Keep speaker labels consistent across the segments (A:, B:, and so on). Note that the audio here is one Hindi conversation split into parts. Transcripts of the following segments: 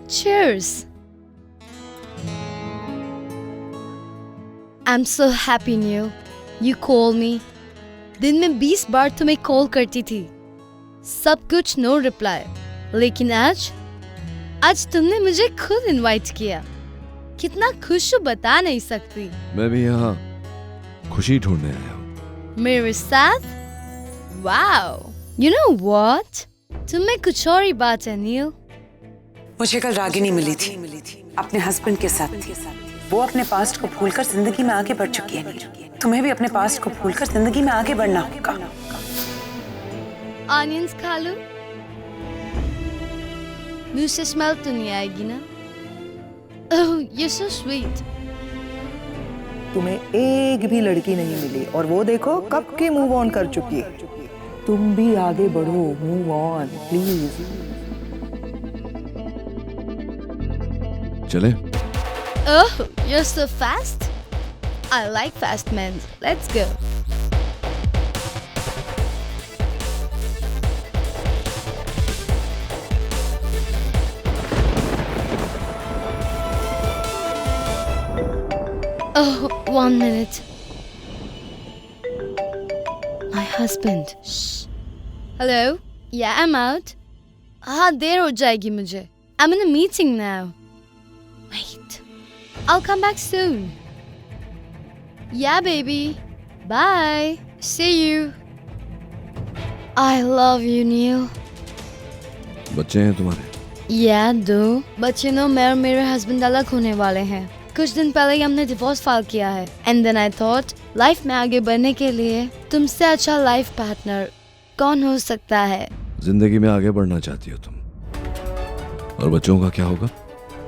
A: Cheers. I'm so happy, Neil. You call me. दिन में 20 बार तुम्हें कॉल करती थी, सब कुछ नो रिप्लाई। लेकिन आज तुमने मुझे खुद इनवाइट किया। कितना खुश हूँ बता नहीं सकती।
B: मैं भी यहाँ खुशी ढूंढने आया हूँ।
A: मेरे साथ? वाओ। You know what? तुम में कुछ और ही बात है नील।
C: मुझे कल रागिनी मिली थी, अपने हस्बैंड के साथ थी। वो अपने पास्ट को भूलकर जिंदगी में आगे बढ़ चुकी है नील। तुम्हें भी अपने पास्ट को भूलकर जिंदगी में आगे बढ़ना होगा।
A: ऑनियंस खा लो, मुंह से स्मेल तो नहीं आएगी ना? ओह, you're so sweet.
D: तुम्हें एक भी लड़की नहीं मिली और वो देखो कब के मूव ऑन कर चुकी है। तुम भी आगे बढ़ो, मूव ऑन प्लीज।
B: चले?
A: Oh, you're so fast. I like fast men. Let's go. Oh, 1 minute. My husband. Shh. Hello? Yeah, I'm out. हाँ, देर हो जाएगी मुझे. I'm in a meeting now. Wait. I'll come back soon. Yeah, baby. Bye. See you. I love you, Neil.
B: बच्चे हैं तुम्हारे?
A: Yeah, 2 बच्चे। नो, मैं और मेरे हस्बैंड अलग होने वाले हैं। कुछ दिन पहले ही हमने डिवोर्स फाइल किया है। And then I thought life में आगे बढ़ने के लिए तुमसे अच्छा लाइफ पार्टनर कौन हो सकता है।
B: जिंदगी में आगे बढ़ना चाहती हो तुम, और बच्चों का क्या होगा?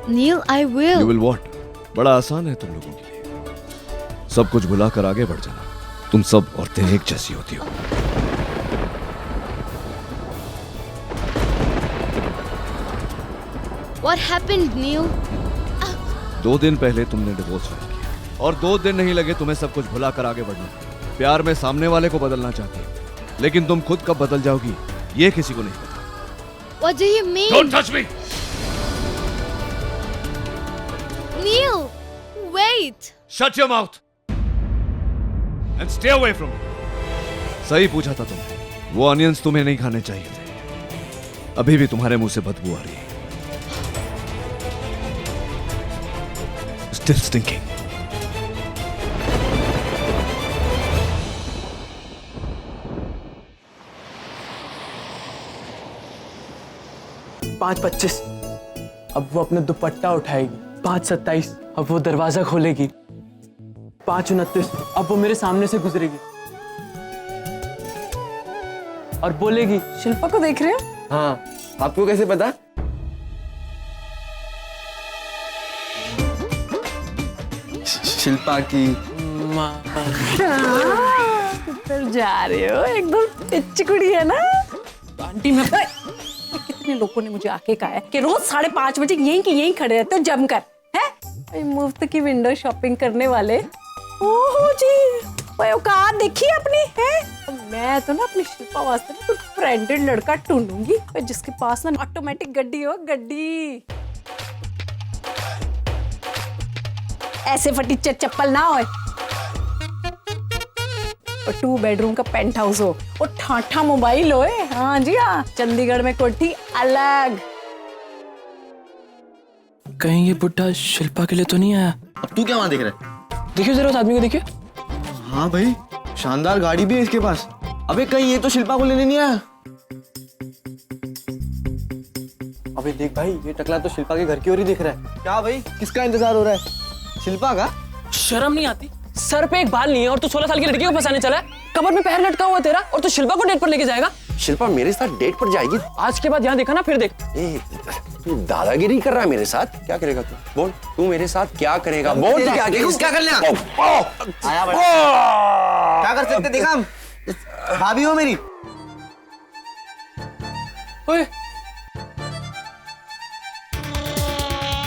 A: Neel, I will.
B: You will what? बड़ा आसान है तुम लोगों के लिए, सब कुछ भुलाकर आगे बढ़ जाना। तुम सब औरतें एक जैसी होती हो।
A: What happened, Neil?
B: 2 दिन पहले तुमने डिवोर्स फाइल किया और 2 दिन नहीं लगे तुम्हें सब कुछ भुलाकर आगे बढ़ना। प्यार में सामने वाले को बदलना चाहती हो, लेकिन तुम खुद कब बदल जाओगी ये किसी को नहीं पता।
A: What do you mean?
B: Don't touch me!
A: Neil, wait.
B: Shut your mouth and stay away from me. सही पूछा था तुमने, वो ऑनियंस तुम्हें नहीं खाने चाहिए थे। अभी भी तुम्हारे मुंह से बदबू आ रही है। Still stinking.
E: पाँच 25 अब वो अपना दुपट्टा उठाएगी। 5:27 अब वो दरवाजा खोलेगी। 5:29 अब वो मेरे सामने से गुजरेगी और बोलेगी,
C: शिल्पा को देख रहे हो?
E: हाँ, आपको कैसे पता? शिल्पा की माँ।
C: किधर जा रहे हो? एकदम पिच्ची कुड़ी है ना
E: आंटी। मैं
C: कितने लोगों ने मुझे आके कहा है कि रोज 5:30 बजे यहीं खड़े रहते हो जमकर, है? मुफ्त की विंडो शॉपिंग करने वाले। ओहो जी, वो औकात देखी अपनी, है? मैं तो ना अपनी शिल्पा वास्ते ना कुछ ब्रांडेड लड़का ढूंढूंगी जिसके पास ना ऑटोमेटिक गड्डी हो। गड्डी ऐसे फटीचर चप्पल ना हो और 2 बेडरूम का पेंट हाउस हो और ठाठा मोबाइल हो। हाँ जी हाँ, चंडीगढ़ में कोठी अलग।
E: कहीं ये बुड्ढा शिल्पा के लिए तो नहीं आया?
F: अब तू क्या वहां देख रहा है?
E: देखिए जरा उस आदमी को, देखिए।
F: हाँ भाई, शानदार गाड़ी भी है इसके पास। अबे कहीं ये तो शिल्पा को लेने नहीं आया?
E: अबे देख भाई, ये टकला तो शिल्पा के घर की ओर ही देख रहा है।
F: क्या भाई, किसका इंतजार हो रहा है? शिल्पा का?
E: शर्म नहीं आती? सर पे एक बाल नहीं है और तू 16 साल की लड़की को फंसाने चला है। कमर में पैर लटका हुआ तेरा, और तू शिल्पा को डेट पर लेके जाएगा?
F: शिल्पा मेरे साथ डेट पर जाएगी?
E: आज के बाद यहाँ देखा ना, फिर देख।
F: तू दादागिरी कर रहा है मेरे साथ? क्या करेगा तू? बोल, तू मेरे साथ क्या करेगा? बोल, तू क्या कर लेगा? आया बड़ा। क्या कर सकते देखा हम? भाभी हो मेरी।
E: ओए,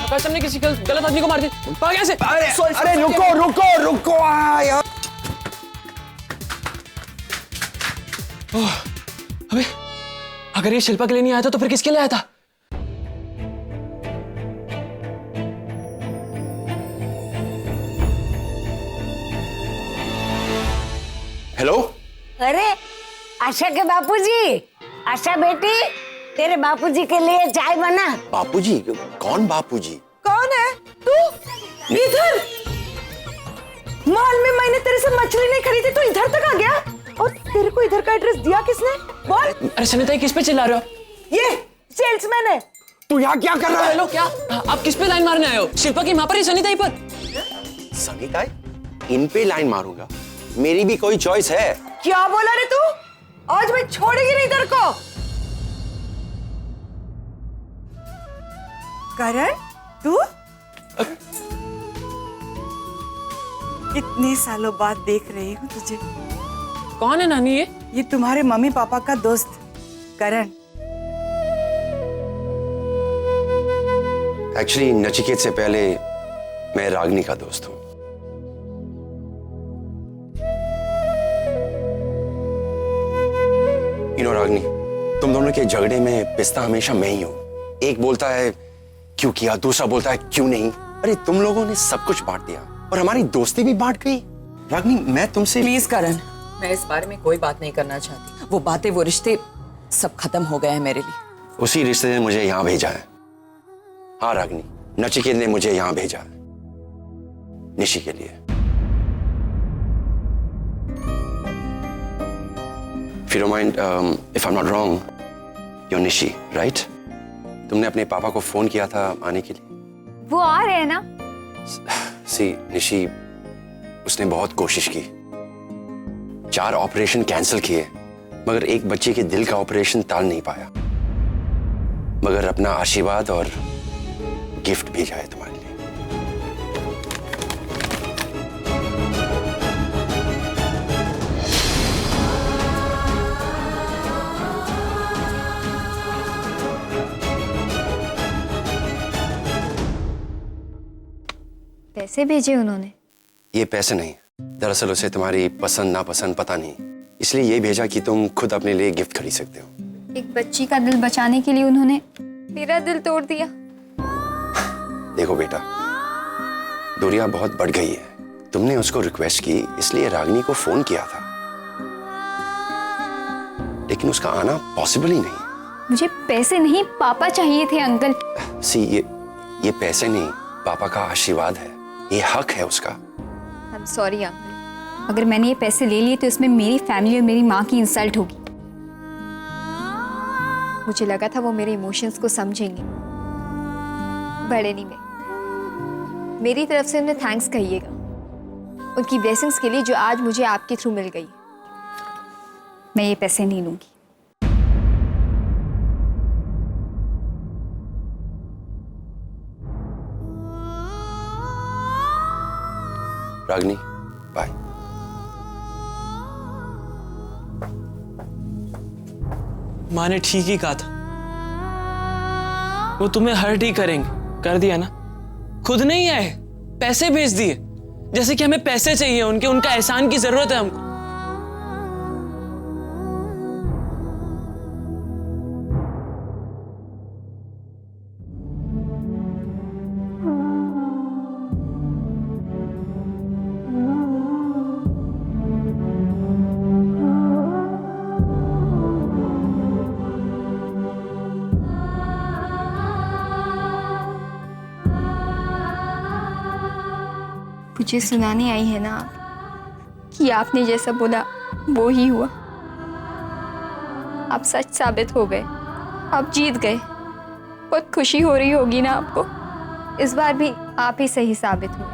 E: आकाश हमने किसी गलत आदमी को मार दी। भाग यहाँ से।
F: अरे रुको यार।
E: अबे अगर ये शिल्पा के लिए नहीं आया था तो फिर किसके लिए आया था?
F: हेलो,
G: अरे आशा के बापूजी, आशा बेटी, तेरे बापूजी के लिए चाय बना।
F: बापूजी? कौन बापूजी?
D: कौन है तू? इधर मॉल में मैंने तेरे से मछली नहीं खरीदी, तू इधर तक आ गया? और तेरे को इधर का एड्रेस दिया किसने? बोल।
E: अरे सनिता, किस पे चिल्ला रहे हो?
D: ये सेल्समैन है।
F: तू यहाँ क्या कर रहा है?
E: हेलो, क्या आप किस पे लाइन मारने आए हो? शिल्पा की माँ पर या सनिता पर?
F: सनिता, इन पे लाइन मारूंगा? मेरी भी कोई चॉइस है?
D: क्या बोला रे तू? आज मैं छोड़ेगी नहीं तेरे को। करण, तू कितने सालों बाद देख रही हूँ तुझे।
E: कौन है नानी ये?
D: ये तुम्हारे मम्मी पापा का दोस्त करण।
F: एक्चुअली नचिकेत से पहले मैं रागनी का दोस्त हूँ। रागनी, तुम दोनों के झगड़े में पिस्ता हमेशा मैं ही हूँ। एक बोलता है क्यों किया, दूसरा बोलता है क्यों नहीं। अरे तुम लोगों ने सब कुछ बांट दिया और हमारी दोस्ती भी बांट गई। रागनी, मैं तुमसे
H: प्लीज करण, मैं इस बारे में कोई बात नहीं करना चाहती। वो बातें, वो रिश्ते सब खत्म हो गए हैं मेरे लिए।
F: उसी रिश्ते ने मुझे यहाँ भेजा है। हाँ रागनी, नचिकेत ने मुझे यहाँ भेजा है निशी के लिए। If you don't mind, if I'm not wrong, you're Nishi, right? तुमने अपने पापा को फोन किया था आने के लिए?
A: वो आ रहे हैं ना?
F: सी निशी, उसने बहुत कोशिश की, 4 ऑपरेशन कैंसिल किए, मगर एक बच्चे के दिल का ऑपरेशन टाल नहीं पाया। मगर अपना आशीर्वाद और गिफ्ट भेजा है तुम्हारे लिए।
A: पैसे भेजे उन्होंने?
F: ये पैसे नहीं, दरअसल उसे तुम्हारी पसंद नापसंद पता नहीं, इसलिए ये भेजा कि तुम खुद अपने लिए गिफ्ट खरीद सकते हो।
A: एक बच्ची का दिल बचाने के लिए उन्होंने मेरा दिल तोड़ दिया।
F: देखो बेटा, दूरियां बहुत बढ़ गई है। तुमने उसको रिक्वेस्ट की इसलिए रागनी को फोन किया था, लेकिन उसका आना पॉसिबल ही नहीं।
A: मुझे पैसे नहीं, पापा चाहिए थे अंकल।
F: सी, ये पैसे नहीं, पापा का आशीर्वाद है, ये हक है उसका।
A: आई एम सॉरी अंकल, अगर मैंने ये पैसे ले लिए तो इसमें मेरी फैमिली और मेरी माँ की इंसल्ट होगी। मुझे लगा था वो मेरे इमोशंस को समझेंगे। बड़े नहीं में मेरी तरफ से उन्हें थैंक्स कहिएगा, उनकी ब्लेसिंग्स के लिए जो आज मुझे आपके थ्रू मिल गई। मैं ये पैसे नहीं लूंगी।
F: रागनी, बाय।
E: माँ ने ठीक ही कहा था, वो तुम्हें हर्ट ही करेंगे। कर दिया ना, खुद नहीं आए, पैसे भेज दिए, जैसे कि हमें पैसे चाहिए उनके, उनका एहसान की जरूरत है हमको।
A: मुझे सुनाने आई है ना आप कि आपने जैसा बोला वो ही हुआ। आप सच साबित हो गए, आप जीत गए। बहुत खुशी हो रही होगी ना आपको। इस बार भी आप ही सही साबित हुए।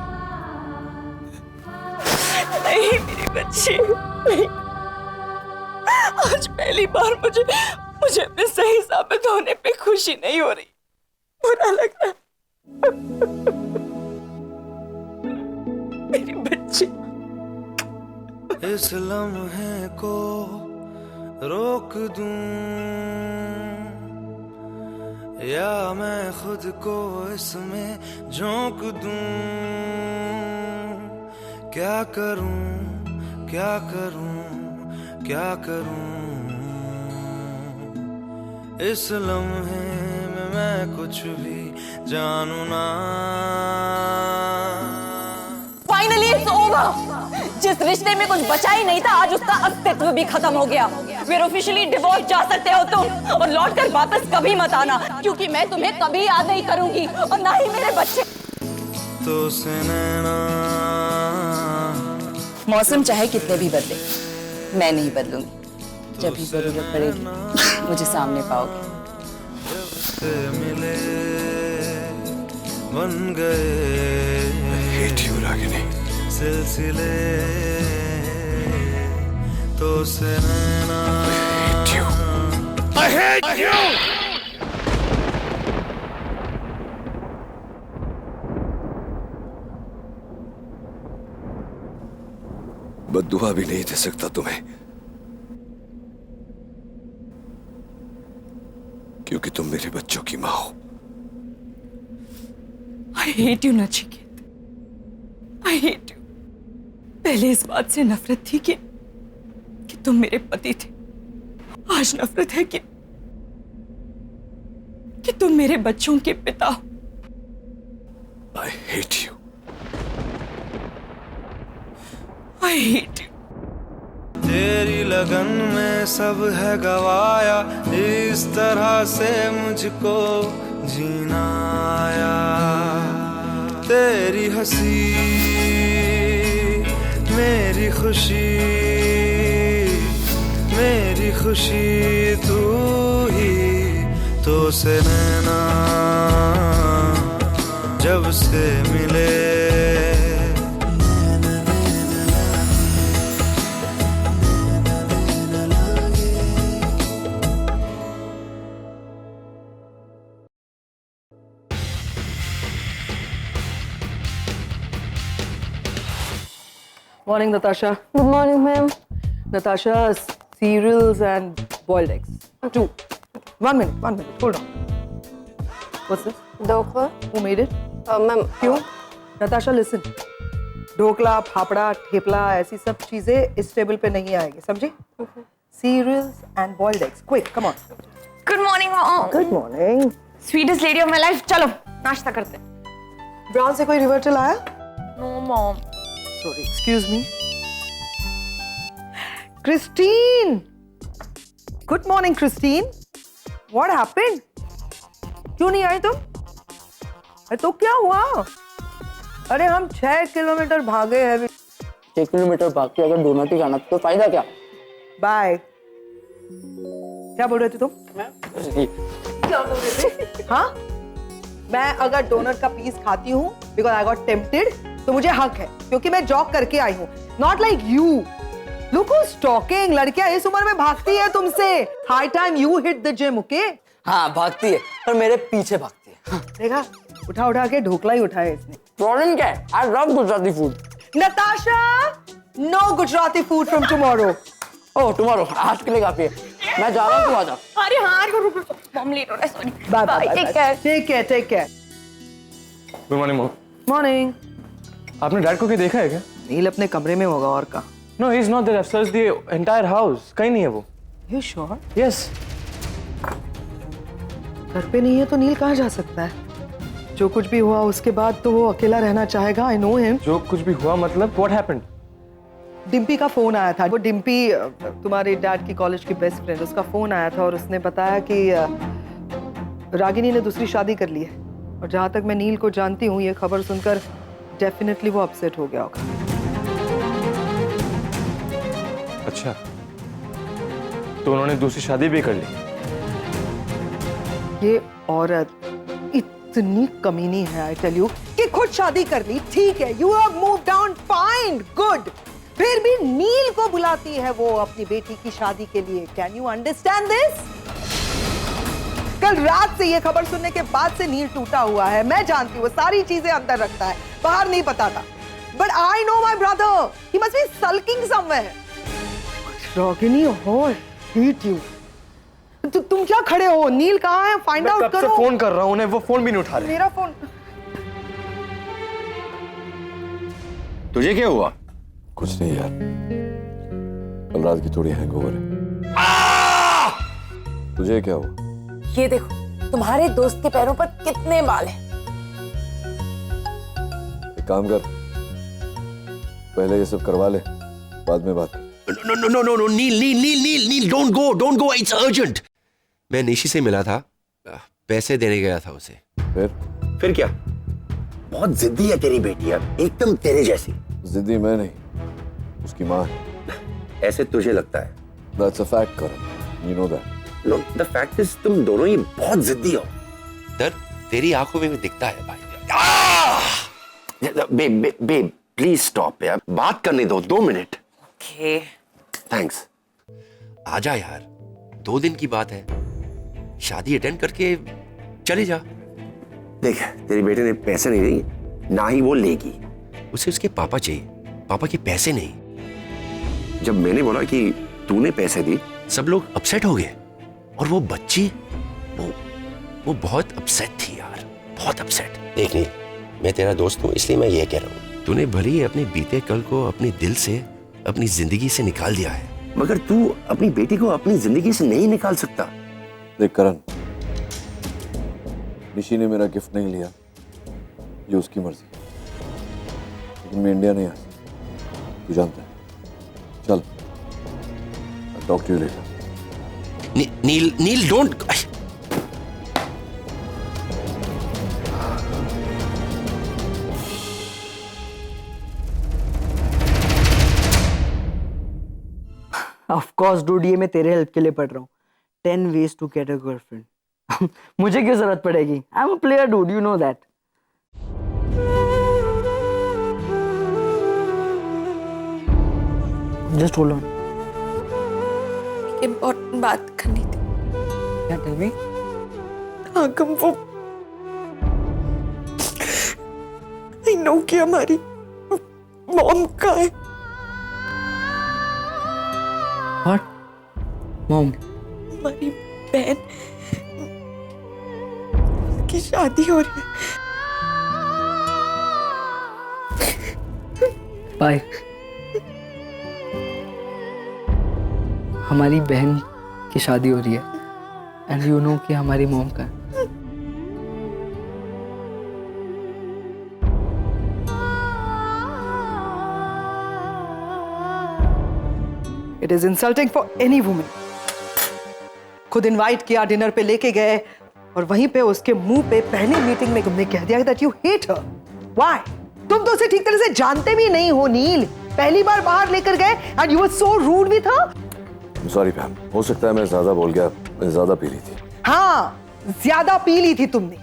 D: नहीं मेरी बच्ची, नहीं। आज पहली बार मुझे अपने सही साबित होने पे खुशी नहीं हो रही, बुरा लग रहा है। मेरी बच्ची।
I: इस लम्हे को रोक दूं या मैं खुद को इसमें झोंक दूं, क्या करूं क्या करूं क्या करूं। इस लम्हे में मैं कुछ भी जानू ना।
D: Finally it's over. जिस रिश्ते में कुछ बचा ही नहीं था, आज उसका अस्तित्व भी खत्म हो गया। फिर ऑफिशियली डिवोर्स जा सकते हो तुम, और लौट कर वापस कभी मत आना, क्योंकि मैं तुम्हें कभी याद नहीं करूंगी, और ना ही मेरे बच्चे।
I: तो से नैना
H: मौसम चाहे कितने भी बदले, मैं नहीं बदलूंगी। जब भी जरूरत पड़ेगी मुझे सामने पाओगे।
I: से मिले बन गए सिलसिले, तो से नैना
B: बद्दुआ भी नहीं दे सकता तुम्हें, क्योंकि तुम मेरे बच्चों की माँ हो।
D: I hate you, Nachiket. I hate you। पहले इस बात से नफरत थी कि तुम मेरे पति थे। आज नफरत है कि तुम मेरे बच्चों के पिता हो।
B: I hate you।
D: I hate you।
I: तेरी लगन में सब है गवाया, इस तरह से मुझको जीना आया। तेरी हंसी मेरी खुशी तू ही, तो से नैना जब से मिले।
J: Morning, Natasha.
C: Good morning ma'am.
J: Natasha, cereals and boiled eggs. 2. 1 minute. Hold on. What's this?
C: Dhokla.
J: Who made it?
C: Ma'am
J: क्यों? Natasha, listen. ढोकला, फाफड़ा, ठेपला, ऐसी सब चीजें इस टेबल पे नहीं आएगी, समझी? Cereals and boiled eggs. Quick, come on.
D: Good morning mom.
J: Good morning.
D: Sweetest lady of my life. चलो नाश्ता करते हैं।
J: ब्राउन से कोई रिवर्टल आया?
D: No mom.
J: Sorry, excuse me. Christine! Good morning, Christine. What happened? क्यों नहीं आई तुम? अरे तो क्या हुआ? अरे हम 6 किलोमीटर भागे हैं।
E: 6 किलोमीटर भाग के अगर डोनट ही खाना तो फायदा क्या?
J: बाय। क्या बोल रहे थे तुम? क्या बोल रहे थे? हाँ? मैं अगर डोनट का पीस खाती हूँ बिकॉज आई गॉट टेम्प्टेड, तो मुझे हक है, क्योंकि मैं जॉग करके आई हूँ। Not like you. Look who's talking. लड़कियां इस उम्र में भागती है तुमसे। High time you hit the gym, okay?
E: हाँ भागती है, पर मेरे पीछे भागती है।
J: देखा, उठा के ढोकला ही उठाया इसने।
E: प्रॉब्लम क्या है? I love Gujarati food.
J: Natasha, no Gujarati food from tomorrow.
E: Oh tomorrow, आज के लिए काफी है। मैं जा रहा हूँ, तुम आ जाओ।
D: अरे हाँ, रुको मॉम लेट हो रहा है, sorry.
J: Bye bye. Take care.
E: Good morning mom.
J: Morning.
E: आपने डैड को क्या देखा है क्या?
J: नील अपने कमरे में होगा, और कहाँ?
E: No, he is not there. I've searched the entire house. कहीं नहीं है वो।
J: You sure?
E: Yes.
J: घर पे नहीं है तो नील कहाँ जा सकता है? जो कुछ भी हुआ उसके बाद तो वो अकेला रहना चाहेगा। I know him.
E: जो कुछ भी हुआ मतलब what happened?
J: डिम्पी का फोन आया था। वो डिम्पी तुम्हारे डैड की कॉलेज की बेस्ट फ्रेंड, उसका फोन आया था और उसने बताया कि रागिनी ने दूसरी शादी कर ली है। और जहाँ तक मैं नील को जानती हूँ, ये खबर सुनकर डेफिनेटली वो अपसेट हो गया होगा।
E: अच्छा, तो उन्होंने दूसरी शादी भी कर ली?
J: ये औरत इतनी कमीनी है, आई टेल यू, कि खुद शादी कर ली। ठीक है, you have moved on, fine, good. फिर भी नील को बुलाती है वो अपनी बेटी की शादी के लिए। Can you understand this? कल रात से ये खबर सुनने के बाद से नील टूटा हुआ है। मैं जानती हूँ वो सारी चीजें अंदर रखता है, बाहर नहीं बताता। But I know my brother, he must be sulking somewhere. Ragini, और हेट यू। तुम क्या खड़े हो? नील कहाँ है? फाइंड आउट करो।
E: मैं कब से फोन कर रहा हूँ उन्हें, वो फोन भी नहीं उठा रहे।
J: मेरा फोन।
F: तुझे क्या हुआ?
B: कुछ नहीं यार, कल रात की थोड़ी हैंगओवर है। तुझे क्या हुआ?
D: ये देखो तुम्हारे दोस्त के पैरों पर कितने बाल हैं।
B: एक काम कर, पहले ये सब करवा ले, बाद में बात कर।
F: No, nil, don't go, it's urgent. मैं निशी से मिला था, पैसे देने गया था उसे। फिर क्या? बहुत जिद्दी है तेरी बेटी यार, एकदम तेरे जैसी।
B: जिद्दी मैं नहीं, उसकी माँ है।
F: ऐसे तुझे लगता है?
B: That's a fact, Karan. You know that.
F: No, the fact is तुम दोनों ही बहुत जिद्दी हो। दर्द तेरी आंखों में भी दिखता है भाई। बेब, प्लीज स्टॉप यार, बात करने दो 2 मिनट।
D: ओके।
F: थैंक्स। आजा यार, 2 दिन की बात है, शादी अटेंड करके चले जा। देख, तेरी बेटे ने पैसे नहीं दिए, ना ही वो लेगी। उसे उसके पापा चाहिए, पापा के पैसे नहीं। जब मैंने बोला कि तूने पैसे दी, सब लोग अपसेट हो गए, और वो बच्ची वो बहुत अपसेट थी यार, बहुत अपसेट। देख नहीं, मैं तेरा दोस्त हूं, इसलिए मैं ये कह रहा हूं, तूने भले ही अपने बीते कल को अपने दिल से, अपनी जिंदगी से निकाल दिया है, मगर तू अपनी बेटी को अपनी जिंदगी से नहीं निकाल सकता।
B: देख करण, निशी ने मेरा गिफ्ट नहीं लिया, ये उसकी मर्जी, लेकिन मैं इंडिया नहीं आ सकता, तू जानता है। चल, talk to you later.
F: Neel don't.
E: Of course dude, ये मैं तेरे हेल्प के लिए पढ़ रहा हूँ। 10 ways to get a girlfriend. मुझे क्यों जरूरत पड़ेगी? I am a player dude, you know that. Just hold on.
D: Important बात करनी थी।
E: क्या टेल मी?
D: आगम, वो आई नो कि हमारी मॉम का है।
E: व्हाट? मॉम?
D: हमारी बहन की शादी हो रही है।
E: बाय। हमारी बहन की शादी हो रही है, एंड यू नो कि हमारी मॉम का है।
J: It is insulting for any woman. खुद इनवाइट किया, डिनर पे लेके गए, और वहीं पे उसके मुंह पे पहली मीटिंग में तुमने कह दिया that you hate her. Why? तुम तो उसे ठीक तरह से जानते भी नहीं हो नील। पहली बार बाहर लेकर गए and you were so rude with her.
B: Sorry ma'am, हो सकता है मैं ज्यादा बोल गया, मैं ज्यादा पी ली थी।
J: हाँ, ज्यादा पी ली थी तुमने।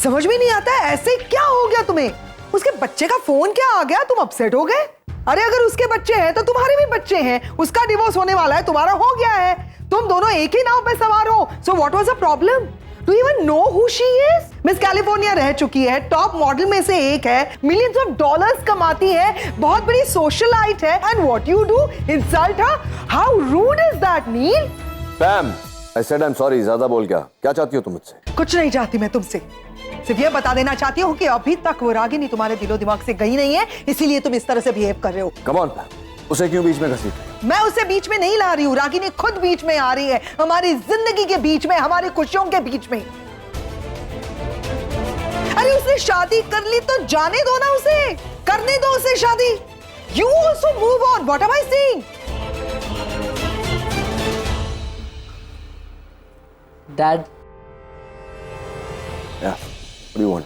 J: समझ में नहीं आता है ऐसे क्या हो गया तुम्हें? उसके बच्चे का फोन क्या आ गया, तुम अपसेट हो गए? अरे अगर उसके बच्चे हैं तो तुम्हारे भी बच्चे हैं, उसका डिवोर्स होने वाला है, तुम्हारा हो गया है, तुम दोनों एक ही नाव पे सवार हो। So what was the problem? Do you even know who she is? Miss California रह चुकी है, टॉप मॉडल में से एक है, मिलियंस ऑफ डॉलर्स कमाती है, बहुत बड़ी सोशलाइट है, and what you do? Insult her? How rude is that Neel?
B: Pam, I said I am sorry, ज्यादा बोल गया। क्या चाहती हो तुम मुझसे?
J: कुछ नहीं चाहती मैं तुमसे, सिर्फ ये बता देना चाहती हूँ कि अभी तक वो रागिनी तुम्हारे दिलो दिमाग से गई नहीं है, इसीलिए तुम इस तरह से बिहेव कर रहे हो।
B: कम ऑन पैम, उसे क्यों बीच में घसीट?
J: मैं उसे बीच में नहीं ला रही हूँ, रागिनी खुद बीच में आ रही है, हमारी जिंदगी के बीच में, हमारी खुशियों के बीच में। अरे उसने शादी कर ली तो जाने दो ना उसे, करने दो उसे शादी। You also move on. What am I saying?
E: Dad.
B: Yeah. What do you want?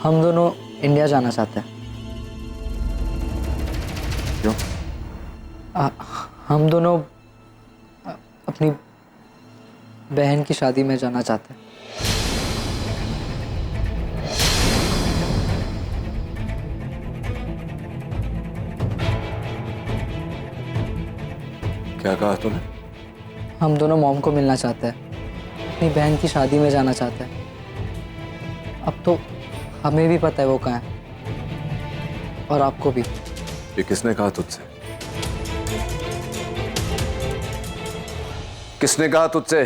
E: हम दोनों इंडिया जाना चाहते हैं।
B: क्यों?
E: हम दोनों अपनी बहन की शादी में जाना चाहते हैं।
B: क्या कहा तूने?
E: हम दोनों मॉम को मिलना चाहते हैं, अपनी बहन की शादी में जाना चाहते हैं। अब तो हमें भी पता है वो कहाँ है, और आपको भी।
B: ये किसने कहा तुझसे? किसने कहा तुझसे?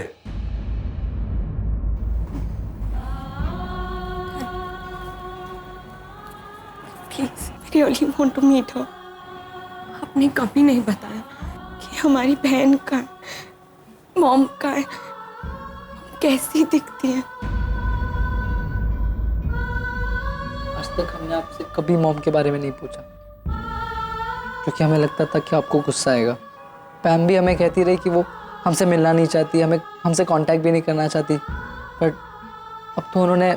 D: Please, I really want to meet her. आपने कभी नहीं बताया कि ये हमारी बहन का है, मॉम का है, कैसी दिखती है।
E: आज तक हमने आपसे कभी मॉम के बारे में नहीं पूछा, क्योंकि हमें लगता था कि आपको गुस्सा आएगा। पैम भी हमें कहती रही कि वो हमसे मिलना नहीं चाहती, हमसे कांटेक्ट भी नहीं करना चाहती, बट अब तो उन्होंने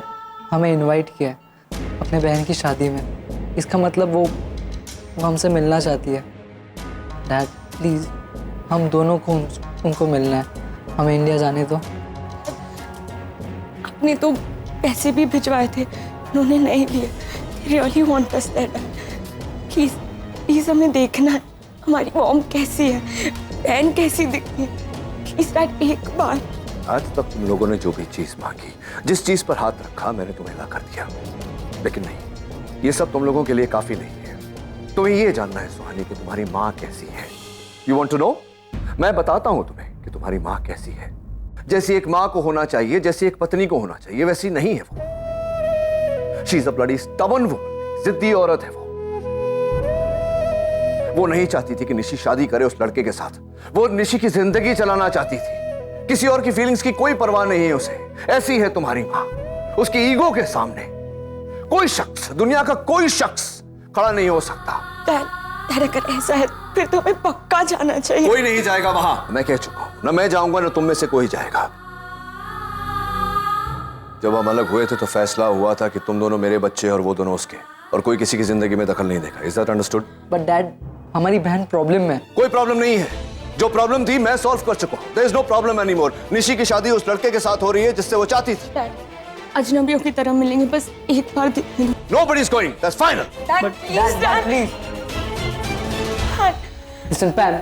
E: हमें इनवाइट किया है अपने बहन की शादी में। इसका मतलब वो हमसे मिलना चाहती है। डैड प्लीज़, हम दोनों को उनको मिलना है, हमें इंडिया जाने दो।
D: आपने तो पैसे भी भिजवाए थे, उन्होंने नहीं लिए। Really want us that. Please please हमें देखना है हमारी मॉम कैसी है, बहन कैसी दिखती है। प्लीज डैड एक बार।
B: आज तक तुम लोगों ने जो भी चीज मांगी, जिस चीज पर हाथ रखा, मैंने तुम्हें ला कर दिया। लेकिन नहीं, ये सब तुम लोगों के लिए काफी नहीं है। तुम्हें ये जानना है सुहानी कि तुम्हारी माँ कैसी है। You want to know? मैं बताता हूं तुम्हें कि तुम्हारी माँ कैसी है। जैसी एक माँ को होना चाहिए, जैसी एक पत्नी को होना चाहिए, वैसी नहीं है वो। She is a bloody stubborn woman, जिद्दी औरत है वो। वो नहीं चाहती थी कि निशी शादी करे उस लड़के के साथ। वो निशी की जिंदगी चलाना चाहती थी। किसी और की फीलिंग्स की कोई परवाह नहीं है उसे। ऐसी है तुम्हारी माँ। उसकी ईगो के सामने कोई शख्स, दुनिया का कोई शख्स खड़ा नहीं हो सकता।
D: डैड अगर ऐसा है फिर तो हमें पक्का जाना चाहिए।
B: कोई नहीं जाएगा वहां, मैं कह चुका हूं। ना मैं जाऊंगा ना तुम में से कोई जाएगा। जब हम अलग हुए थे तो फैसला हुआ था कि तुम दोनों मेरे बच्चे और वो दोनों उसके, और कोई किसी की जिंदगी में दखल नहीं देगा। Is that understood?
E: But dad, हमारी बहन प्रॉब्लम में।
B: कोई प्रॉब्लम नहीं है। जो प्रॉब्लम थी मैं सॉल्व कर चुका हूं। There is no problem anymore. Nishi की शादी उस लड़के के साथ हो रही है जिससे वो चाहती थी।
D: डैड अजनबियों की तरह मिलेंगे, बस एक बार देखने दो।
B: Nobody is going. That's final.
E: But Dad, please. Listen, Pam.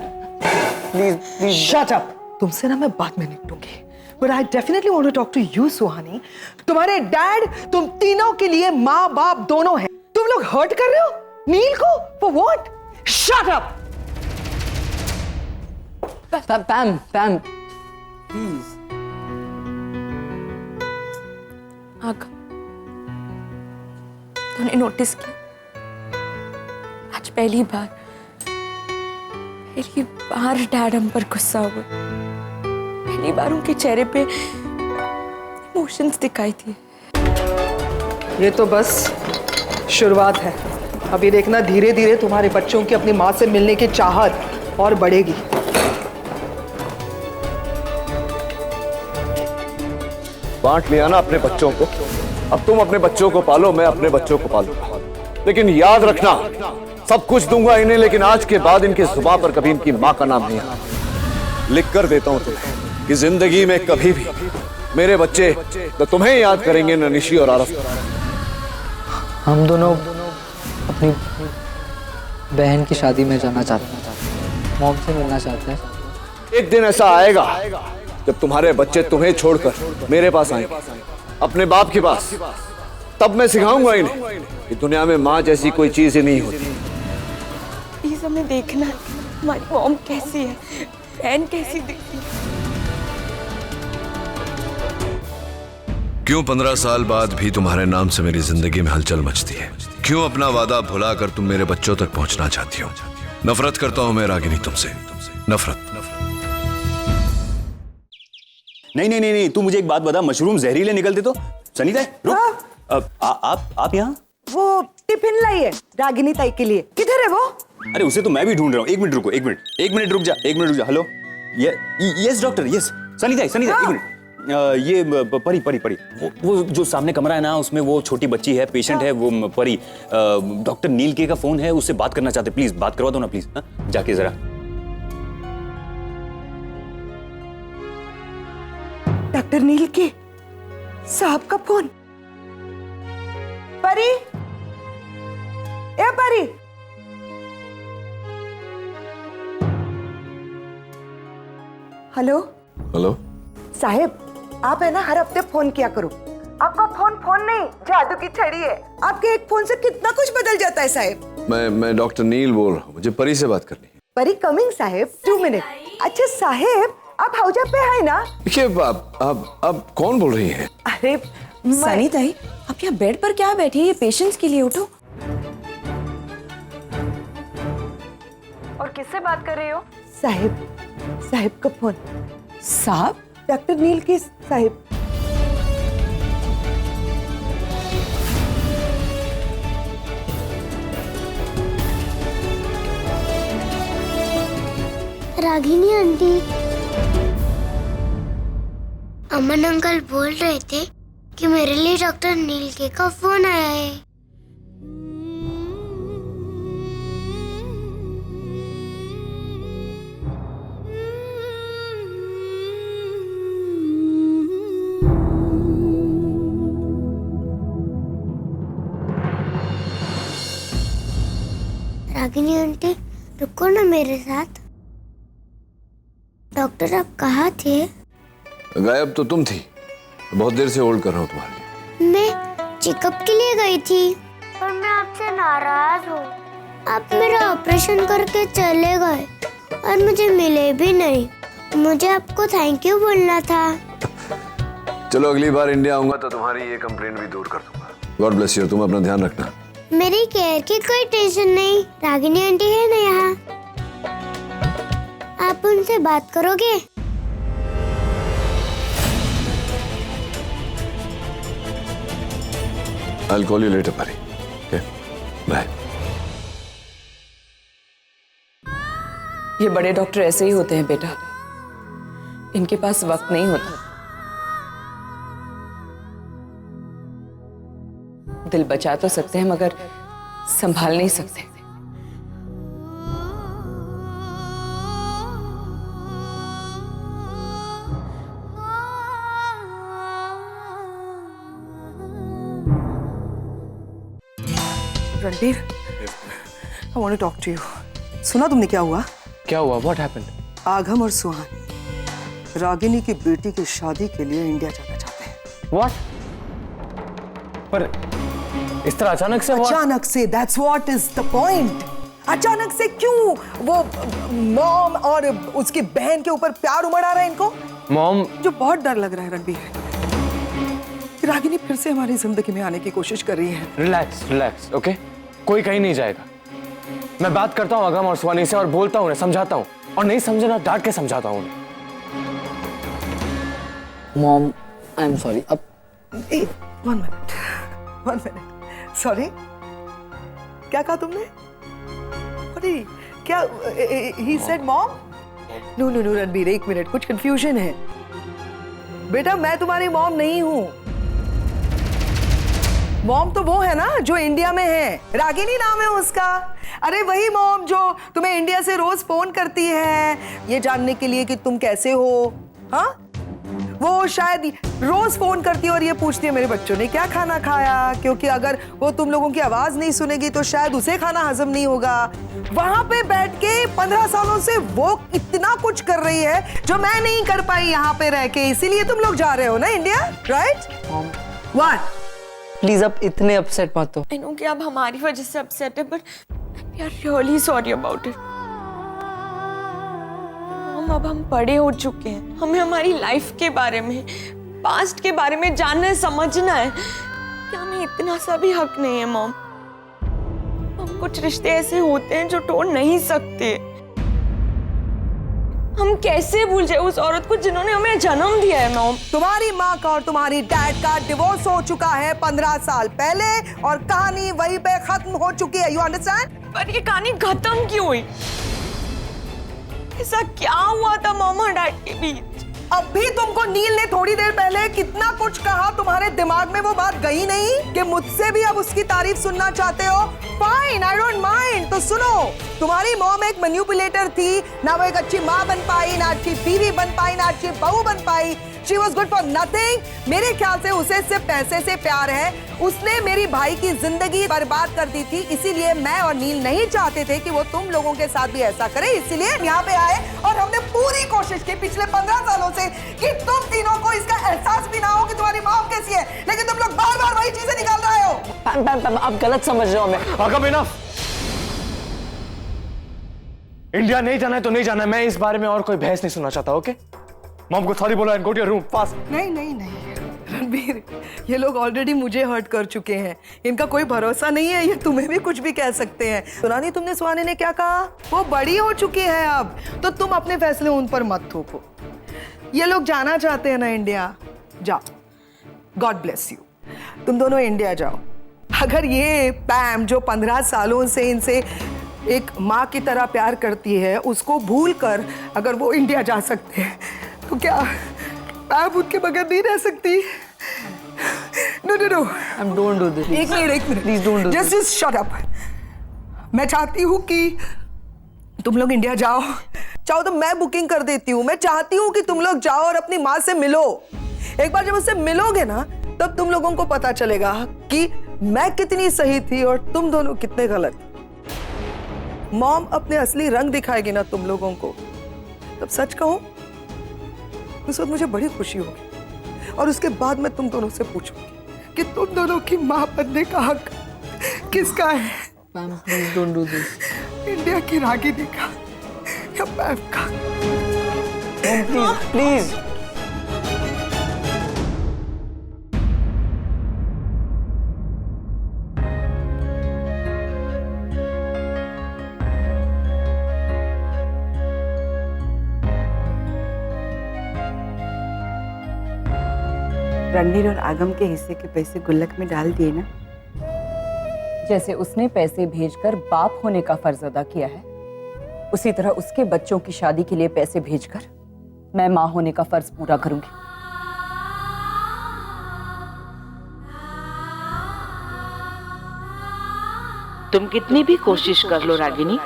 E: Please.
J: Shut up. तुमसे ना मैं बाद में निपटूंगी। But I definitely want to talk to you, सुहानी। तुम्हारे डैड तुम तीनों के लिए माँ बाप दोनों हैं। तुम लोग हर्ट कर रहे हो नील को? For what? Shut up.
E: Pam, please.
D: आगा, तूने नोटिस किया आज पहली बार डैड हम पर गुस्सा हुआ। पहली बार उनके चेहरे पे इमोशंस दिखाई थी।
J: ये तो बस शुरुआत है। अभी देखना धीरे धीरे तुम्हारे बच्चों की अपनी माँ से मिलने की चाहत और बढ़ेगी।
B: बांट लिया ना अपने बच्चों को। अब तुम अपने बच्चों को पालो, मैं अपने बच्चों को पालूंगा। लेकिन याद रखना, सब कुछ दूंगा इन्हें, लेकिन आज के बाद इनकी जुबान पर कभी इनकी माँ का नाम नहीं आना। लिख कर देता हूं तुम्हें कि जिंदगी में कभी भी मेरे बच्चे तो तुम्हें याद करेंगे, न निशी और आरफ।
E: हम दोनों अपनी बहन की शादी में जाना चाहते हैं, मॉम से मिलना चाहते हैं।
B: एक दिन ऐसा आएगा जब तुम्हारे बच्चे तुम्हें छोड़कर मेरे पास आएंगे, अपने बाप के पास। तब मैं सिखाऊंगा इन्हें कि दुनिया में माँ जैसी कोई चीज ही नहीं होती।
D: प्लीज हमें देखना है हमारी मॉम कैसी है, बहन कैसी दिखती है।
K: क्यों 15 साल बाद भी तुम्हारे नाम से मेरी जिंदगी में हलचल मचती है? क्यों अपना वादा भुलाकर तुम मेरे बच्चों तक पहुंचना चाहती हो? नफरत करता हूं मैं रागिनी तुमसे, नफरत।
L: नहीं, तू मुझे एक बात बता, मशरूम जहरीले निकलते तो? सनीता रुक। आप यहाँ?
J: वो टिफिन लाई है रागिनी ताई के लिए। किधर है वो?
L: अरे उसे तो मैं भी ढूंढ रहा हूँ। एक मिनट रुको, एक मिनट रुक जा। Hello, yes doctor, yes. Sunita एक मिनट। ये परी वो जो सामने कमरा है ना, उसमें वो छोटी बच्ची है, पेशेंट है वो परी। डॉक्टर नील के का फोन है, उससे बात करना चाहते। प्लीज बात करवा दो ना प्लीज। जाके जरा।
J: डॉक्टर नील के साहब का फोन। परी, ए परी। हेलो साहेब, आप है ना हर हफ्ते फोन किया करो। आपका फोन नहीं, जादू की छड़ी है। आपके एक फोन से कितना कुछ बदल जाता है साहेब।
B: मैं डॉक्टर नील बोल रहा हूँ, मुझे परी से बात करनी है।
J: परी कमिंग साहेब, 2 मिनट। अच्छा साहेब, आप हौजा पे है ना?
B: देखिए अब कौन बोल रही हैं?
J: अरे
H: सनीता, आप यहाँ बेड पर क्या बैठी है? ये पेशेंट्स के लिए उठो।
D: और किससे बात कर रही हो?
J: साहिब, साहिब का फोन।
C: साहब,
J: डॉक्टर नील के साहिब।
M: रागिनी आंटी, अमन अंकल बोल रहे थे कि मेरे लिए डॉक्टर नील के का फोन आया है। रागिनी आंटी, रुको ना मेरे साथ। डॉक्टर, आप कहाँ थे?
K: गायब तो तुम थी, बहुत देर से होल्ड कर रहा हूँ तुम्हारे लिए।
M: मैं चेकअप के लिए गई थी, पर मैं आपसे नाराज हूँ। आप मेरा ऑपरेशन करके चले गए और मुझे मिले भी नहीं। मुझे आपको थैंक यू बोलना था।
K: चलो अगली बार इंडिया आऊंगा तो तुम्हारी ये कंप्लेंट भी दूर कर दूंगा। गॉड ब्लेस यू, तुम अपना ध्यान रखना।
M: मेरी केयर की कोई टेंशन नहीं, रागिनी आंटी है ना यहाँ। आप उनसे बात करोगे?
K: I'll call you later, Pari. Okay? Bye.
D: ये बड़े डॉक्टर ऐसे ही होते हैं बेटा, इनके पास वक्त नहीं होता। दिल बचा तो सकते हैं मगर संभाल नहीं सकते।
J: Ranbir, I want to talk to you. सुना तुमने क्या हुआ?
E: क्या हुआ? What happened?
J: आगम और सुहानी रागिनी की बेटी की शादी के लिए इंडिया जाना चाहते हैं।
E: What? पर इस तरह अचानक से?
J: अचानक से, that's what is the point. अचानक से क्यों? वो मॉम और उसकी बहन के ऊपर प्यार उमड़ आ रहा है इनको।
E: मॉम,
J: जो बहुत डर लग रहा है रणबीर, रागिनी फिर से हमारी जिंदगी में आने की कोशिश कर रही है।
E: Relax relax, okay? कोई कहीं नहीं जाएगा। मैं बात करता हूँ आगम और सुहानी से और बोलता हूँ उन्हें, समझाता हूँ, और नहीं समझे ना डांट के समझाता हूँ उन्हें। Mom, I am sorry. अब
J: one minute, सॉरी? क्या कहा तुमने? अरे क्या? he said mom? No Ranbir, एक मिनट, कुछ कंफ्यूजन है। बेटा, मैं तुम्हारी मॉम नहीं हूँ। मॉम तो वो है ना जो इंडिया में है, रागिनी नाम है उसका। अरे वही मॉम जो तुम्हें इंडिया से रोज फोन करती है ये जानने के लिए कि तुम कैसे हो। हाँ, वो शायद रोज फोन करती है और ये पूछती है मेरे बच्चों ने क्या खाना खाया, क्योंकि अगर वो तुम लोगों की आवाज नहीं सुनेगी तो शायद उसे खाना हजम नहीं होगा। वहां पे बैठ के 15 सालों से वो इतना कुछ कर रही है जो मैं नहीं कर पाई यहाँ पे रह के, इसीलिए तुम लोग जा रहे हो ना इंडिया, राइट? व्हाट?
E: प्लीज अब इतने अपसेट मत हो।
D: आई नो कि आप हमारी वजह से अपसेट है, but we are really sorry about it. अब हम बड़े हो चुके हैं, हमें हमारी लाइफ के बारे में, पास्ट के बारे में जानना है, समझना है। क्या हमें इतना सा भी हक नहीं है मॉम? हम कुछ रिश्ते ऐसे होते हैं जो तोड़ नहीं सकते। हम कैसे भूल जाए उस औरत को जिन्होंने हमें जन्म दिया है मॉम?
J: तुम्हारी माँ का और तुम्हारी डैड का डिवोर्स हो चुका है 15 साल पहले और कहानी वहीं पे खत्म हो चुकी है। You understand?
D: पर ये कहानी खत्म क्यों हुई? ऐसा क्या हुआ था मॉम और डैड के बीच?
J: अभी तुमको नील ने थोड़ी देर पहले कितना कुछ कहा, तुम्हारे दिमाग में वो बात गई नहीं कि मुझसे भी अब उसकी तारीफ सुनना चाहते हो? Fine, I don't mind. तो सुनो, तुम्हारी मॉम एक मैनिपुलेटर थी, ना वो एक अच्छी माँ बन पाई, ना अच्छी बीवी बन पाई, ना अच्छी बहू बन पाई। She was good for nothing। मेरे ख्याल से उसे सिर्फ पैसे से प्यार है। उसने मेरी भाई की जिंदगी बर्बाद कर दी थी, इसीलिए मैं और नील नहीं चाहते थे कि वो तुम लोगों के साथ भी ऐसा करे, इसलिए यहाँ पे आए और हमने पूरी कोशिश की पिछले 15 सालों से कि तुम तीनों को इसका एहसास भी ना हो कि तुम्हारी मॉम कैसी है, लेकिन तुम लोग बार बार वही चीजें निकाल रहे हो।
E: पैम, आप गलत समझ रहे हो हमें। आगम, इनफ। इंडिया नहीं जाना है तो नहीं जाना है, मैं इस बारे में और कोई बहस नहीं सुनना चाहता। ओके? मॉम को सॉरी बोलो and go to your room fast.
J: नहीं, रणबीर, ये लोग ऑलरेडी मुझे हर्ट कर चुके हैं, इनका कोई भरोसा नहीं है, ये तुम्हें भी कुछ भी कह सकते हैं। सुना नहीं तुमने सुहानी ने क्या कहा? वो बड़ी हो चुकी है अब, तो तुम अपने फैसले उन पर मत थोपो। ये लोग जाना चाहते हैं ना इंडिया, जाओ, गॉड ब्लेस यू, तुम दोनों इंडिया जाओ। अगर ये पैम जो 15 सालों से इनसे एक माँ की तरह प्यार करती है, उसको भूल कर अगर वो इंडिया जा सकते हैं, तो क्या आप उनके बगैर नहीं रह सकती? No no no,
E: don't do this.
J: एक minute
E: please don't do
J: just shut up. मैं चाहती हूँ कि तुम लोग इंडिया जाओ, चाहो तो मैं बुकिंग कर देती हूँ। मैं चाहती हूँ कि तुम लोग जाओ और अपनी माँ से मिलो। एक बार जब उससे मिलोगे ना, तब तुम लोगों को पता चलेगा कि मैं कितनी सही थी और तुम दोनों कितने गलत। मॉम अपने असली रंग दिखाएगी ना तुम लोगों को, तब सच कहूं, उस वक्त मुझे बड़ी खुशी होगी। और उसके बाद मैं तुम दोनों से पूछूंगी कि तुम दोनों की मां बनने का हक किसका है?
E: Ma'am please don't do this.
J: India की रागिनी का या मैम का?
E: Please please.
H: रणवीर और आगम के हिस्से के पैसे गुल्लक में डाल दिए ना? जैसे उसने पैसे भेजकर बाप होने का फर्ज अदा किया है, उसी तरह उसके बच्चों की शादी के लिए पैसे भेजकर मैं मां होने का फर्ज पूरा करूंगी।
N: तुम कितनी भी कोशिश कर लो रागिनी,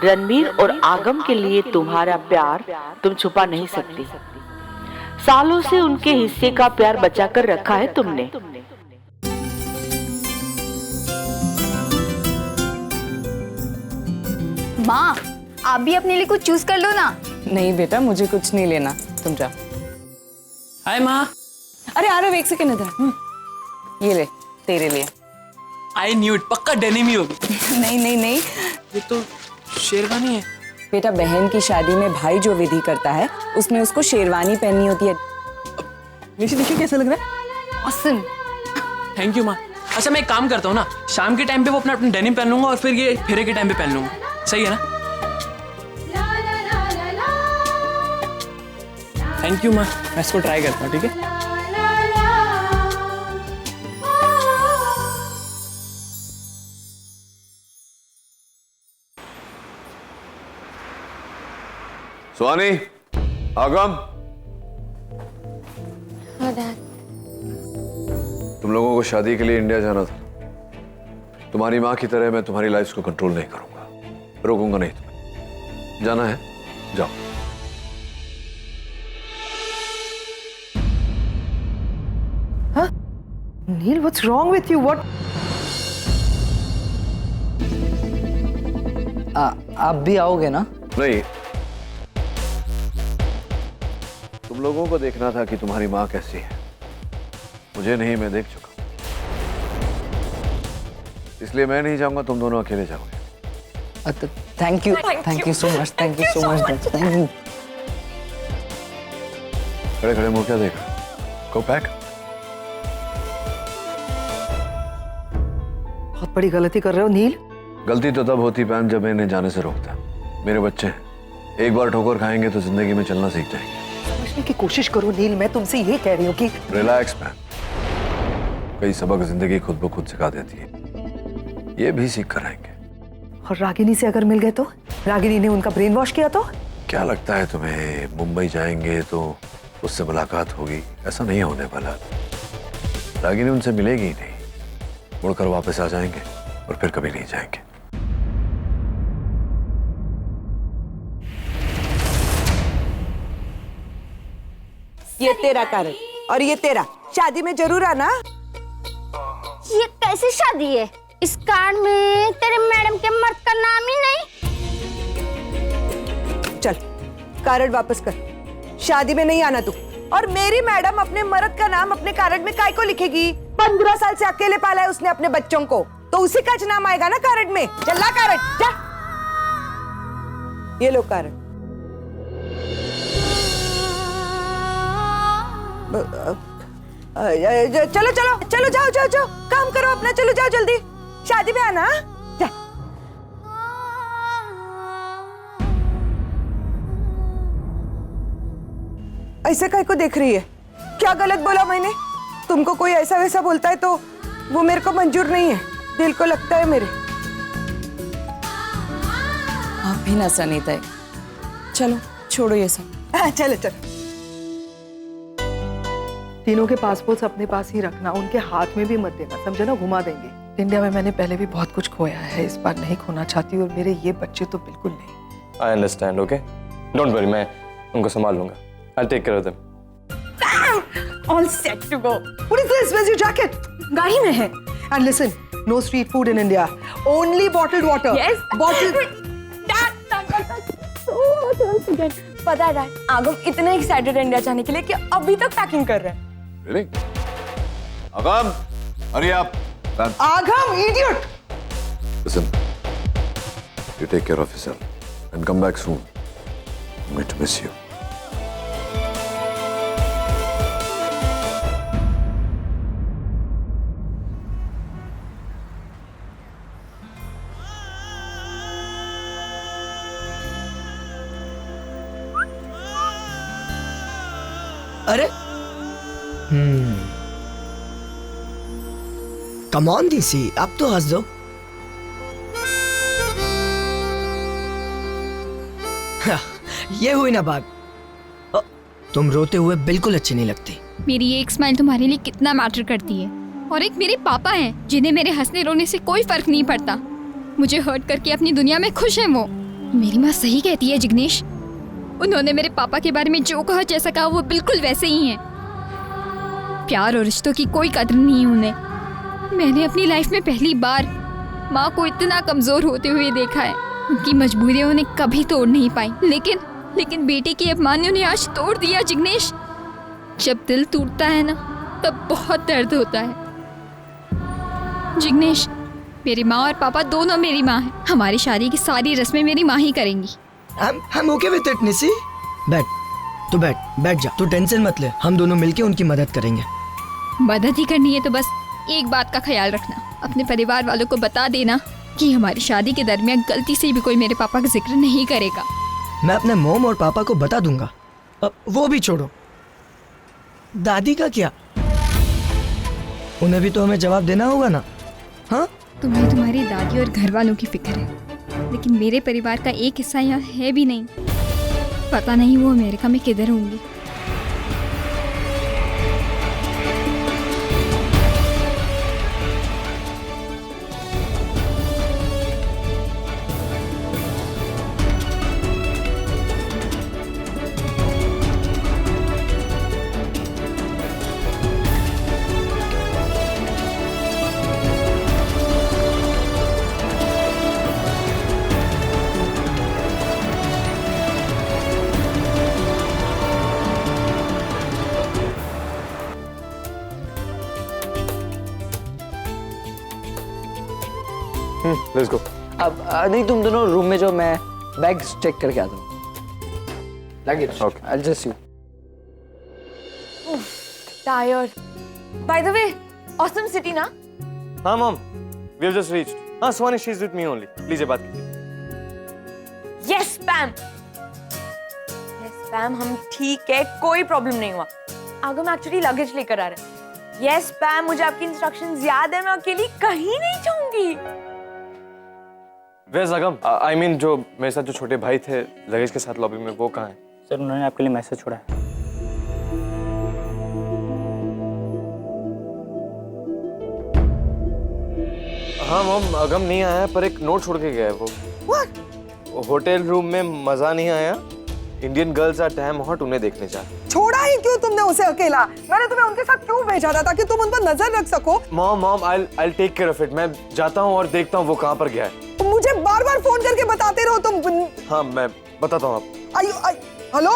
N: रणवीर और आगम के लिए तुम्हारा प्यार तुम छुपा नहीं सकती। सालों से उनके हिस्से का प्यार बचा कर रखा है तुमने।
A: माँ, आप भी अपने लिए कुछ चूज कर लो ना।
H: नहीं बेटा, मुझे कुछ नहीं लेना, तुम जा।
E: हाय माँ।
H: अरे आरव, एक सेकंड इधर। ये ले, तेरे लिए।
E: आई न्यू इट, पक्का डेनिम ही होगी।
H: नहीं नहीं नहीं,
E: ये तो शेरवानी है।
H: बेटा, बहन की शादी में भाई जो विधि करता है, उसमें उसको शेरवानी पहननी होती है।
E: निशी देखिए कैसा लग रहा है।
A: ऑसम।
E: थैंक यू माँ। अच्छा मैं एक काम करता हूँ ना, शाम के टाइम पे वो अपना डेनिम पहन लूंगा और फिर ये फेरे के टाइम पे पहन लूंगा, सही है ना? थैंक यू माँ, मैं इसको ट्राई करता हूँ, ठीक है?
K: सुहानी, आगम, तुम लोगों को शादी के लिए इंडिया जाना था। तुम्हारी माँ की तरह मैं तुम्हारी लाइफ को कंट्रोल नहीं करूंगा, रोकूंगा नहीं तुम्हें। जाना है, जाओ।
J: हाँ? नील, what's wrong with you? What?
E: आप भी आओगे ना?
K: नहीं, तुम लोगों को देखना था कि तुम्हारी माँ कैसी है, मुझे नहीं, मैं देख चुका हूं। इसलिए मैं नहीं जाऊंगा, तुम दोनों अकेले जाओगे।
E: Thank you so much, thank you so much, thank you.
K: खड़े खड़े मुंह क्या देख रहे हो? Go back।
J: बहुत बड़ी गलती कर रहे हो नील।
K: गलती तो तब होती पैम जब मैं इन्हें जाने से रोकता। मेरे बच्चे हैं, एक बार ठोकर खाएंगे तो जिंदगी में चलना सीख जाएंगे।
J: समझने की कोशिश करो नील, मैं तुमसे ये कह रही हूँ कि
K: रिलैक्स पैम, कई सबक जिंदगी खुद ब खुद सिखा देती है, ये भी सीख कर आएंगे।
J: और रागिनी से अगर मिल गए तो? रागिनी ने उनका ब्रेन वॉश किया तो?
K: क्या लगता है तुम्हें मुंबई जाएंगे तो उससे मुलाकात होगी? ऐसा नहीं होने वाला। रागिनी उनसे मिलेगी ही नहीं, मुड़कर वापस आ जाएंगे और फिर कभी नहीं जाएंगे।
G: ये तेरा कार्ड और ये तेरा, शादी में जरूर आना।
M: ये कैसी शादी है? इस कार्ड में तेरे मैडम के मर्द का नाम ही नहीं।
G: चल कार्ड वापस कर, शादी में नहीं आना तू। और मेरी मैडम अपने मर्द का नाम अपने कार्ड में काय को लिखेगी? 15 साल से अकेले पाला है उसने अपने बच्चों को, तो उसी का नाम आएगा ना कार्ड में। चल ला कार्ड, जा। ये लो कार्ड। चलो चलो चलो, जाओ जाओ जाओ, काम करो अपना, चलो जाओ जल्दी, शादी में आना। जा। ऐसे काय को देख रही है? क्या गलत बोला मैंने? तुमको कोई ऐसा वैसा बोलता है तो वो मेरे को मंजूर नहीं है, दिल को लगता है मेरे।
D: आप भी ना सनीता है, चलो छोड़ो ये सब।
G: चलो चलो।
J: तीनों के पासपोर्ट्स अपने पास ही रखना, उनके हाथ में भी मत देना, समझे ना, घुमा देंगे। इंडिया में मैंने पहले भी बहुत कुछ खोया है, इस बार नहीं खोना चाहती, और मेरे ये बच्चे तो बिल्कुल नहीं।
O: I understand, okay, don't worry, मैं उनको संभाल लूंगा। I take care of them.
D: All set to go.
J: What is this? Where's your jacket?
D: गाड़ी में है।
J: And listen, no street food in India, only bottled water.
D: Yes.
J: Bottled.
D: पता है डैड, आगम इतने एक्साइटेड है इंडिया जाने के लिए कि अभी तक पैकिंग कर रहे हैं।
K: Really? Agam, hurry up.
J: Agam, idiot!
K: Listen, you take care of yourself and come back soon. I'm going to miss you.
P: अरे कम ऑन डीसी, अब तो हंस दो। ये हुई ना बात। तुम रोते हुए बिल्कुल अच्छी नहीं लगती।
A: मेरी एक स्माइल तुम्हारे लिए कितना मैटर करती है। और एक मेरे पापा हैं जिन्हें मेरे हंसने रोने से कोई फर्क नहीं पड़ता। मुझे हर्ट करके अपनी दुनिया में खुश हैं वो। मेरी माँ सही कहती है जिग्नेश, उन्होंने मेरे पापा के बारे में जो कहा, जैसा कहा, वो बिल्कुल वैसे ही हैं। प्यार और रिश्तों की कोई कदर नहीं है उन्हें। मैंने अपनी लाइफ में पहली बार माँ को इतना कमजोर होते हुए देखा है। उनकी मजबूरियां उन्हें कभी तोड़ नहीं पाई, लेकिन बेटे की अपमान ने उन्हें आज तोड़ दिया जिग्नेश। जब दिल टूटता है ना, तब बहुत दर्द होता है। जिग्नेश, मेरी माँ और पापा दोनों मेरी माँ हैं। हमारी शादी की सारी रस्में मेरी माँ ही करेंगी।
P: I'm okay with it, निसी। बैठ जा, तू टेंशन मत ले, हम दोनों मिलके उनकी मदद करेंगे।
A: मदद ही करनी है तो बस एक बात का ख्याल रखना, अपने परिवार वालों को बता देना कि हमारी शादी के दरमियान गलती से भी कोई मेरे पापा का जिक्र नहीं करेगा।
P: मैं अपने मॉम और पापा को बता दूंगा। वो भी छोड़ो, दादी का क्या? उन्हें भी तो हमें जवाब देना होगा ना। हाँ,
A: तुम्हें तुम्हारी दादी और घर वालों की फिक्र है, लेकिन मेरे परिवार का एक हिस्सा यहाँ है भी नहीं। पता नहीं वो अमेरिका में किधर होंगे।
O: Let's go.
E: अब नहीं, तुम दोनों रूम में जो, मैं बैग चेक करके आता हूँ। Luggage
O: Okay.
E: Adjust you.
D: Tired. By the way, awesome city ना?
O: हाँ mom, we have just reached. हाँ, Swani, she is with me only. लीजिए बात कीजिए।
D: यस पैम, यस पैम, हम ठीक है, कोई प्रॉब्लम नहीं हुआ। आगम एक्चुअली लगेज लेकर आ रहे हैं। यस पैम, मुझे आपकी इंस्ट्रक्शंस याद है, मैं अकेली कहीं नहीं जाऊंगी।
O: Where's Agam? I mean, जो मेरे साथ जो छोटे भाई थे लगेज के साथ लॉबी में, वो कहाँ हैं?
Q: सर, उन्होंने आपके लिए मैसेज छोड़ा है।
O: हाँ मॉम, अगम नहीं आया पर एक नोट छोड़ के गया है वो।
G: What?
O: होटल रूम में मजा नहीं आया, Indian girls are damn hot, उन्हें देखने जा।
G: छोड़ा ही क्यों तुमने उसे अकेला? मैंने तुम्हें उनके साथ क्यों भेजा था? ताकि तुम उन पर नजर रख सको।
O: Mom, I'll take care of it। मैं जाता हूँ और देखता हूँ वो कहाँ पर गया है।
G: मुझे बार-बार फोन करके बताते रहो तुम।
O: हाँ, मैं बताता हूँ आप।
G: हेलो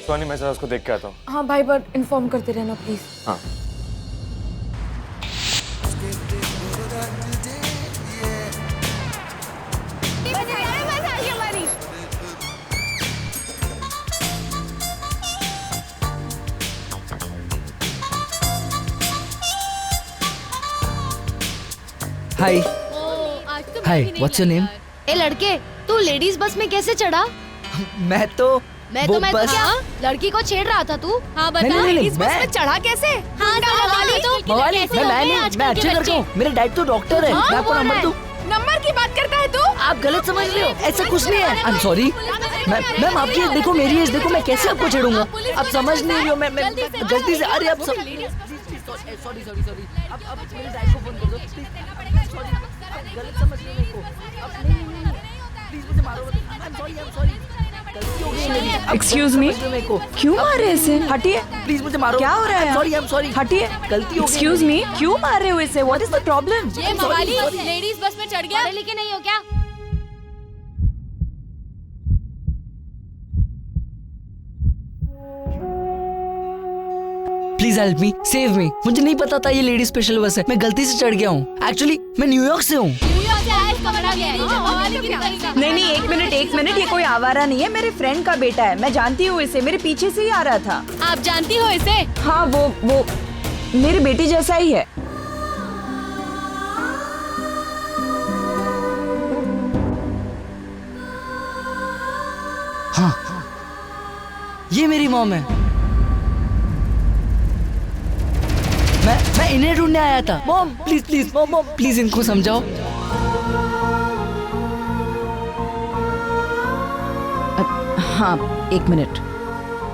O: सोनी, मैं जरा उसको देख के आता हूँ।
D: हाँ भाई, बट इन्फॉर्म करते रहना प्लीज।
O: हाँ।
P: हाय
A: आज तो
P: हाय व्हाट्स योर नेम?
A: ए लड़के, तू लेडीज बस में कैसे चढ़ा?
P: मैं तो वो
A: मैं
P: बस
A: क्या? लड़की को छेड़ रहा था तू? हाँ
P: नहीं, नहीं, नहीं,
A: लेडीज बस
P: मैं-
A: में चढ़ा कैसे? हाँ
P: मवाली मैं अच्छे लड़का हूँ, मेरे डैड तो डॉक्टर है। मैं आपको नंबर दूँ?
A: नंबर की बात करता है तू?
P: आप गलत समझ रहे हो, ऐसा कुछ नहीं है। आई एम सॉरी मैम, आपकी एज देखो, मेरी एज देखो, मैं कैसे आपको छेड़ूंगा? आप समझ नहीं रही हो। मैं गलती से, अरे आप सब सॉरी अब मेरे डैड को फोन कर दो प्लीज। सॉरी गलत समझ रहे हो मेरे को। अब नहीं प्लीज मुझे मारो मत। आई एम सॉरी गलती हो गई मेरी।
H: Excuse me? क्यों मार रहे हैं इसे? हटिए।
P: प्लीज मुझे मारो।
H: क्या हो रहा है?
P: आई एम सॉरी
H: हटिए।
P: गलती हो गई।
H: Excuse me? क्यों मार रहे हो इसे? What is the problem?
A: ये मवाली लेडीज बस में चढ़ गया, लेकिन नहीं हो क्या?
P: Please help me, save me. मुझे नहीं पता था ये लेडी स्पेशल बस है, मैं गलती से चढ़ गया हूँ। एक्चुअली मैं न्यूयॉर्क से हूँ।
H: नहीं, एक मिनट, ये कोई आवारा नहीं है, मेरे फ्रेंड का बेटा है। मैं जानती हूँ इसे, मेरे पीछे से ही आ रहा था।
A: आप जानती हो इसे?
H: हाँ, वो मेरे बेटे जैसा ही है।
P: हाँ, ये मेरी मॉम है। मैं इन्हें ढूंढने आया था। मॉम प्लीज मॉम प्लीज इनको समझाओ।
H: हाँ, एक मिनट।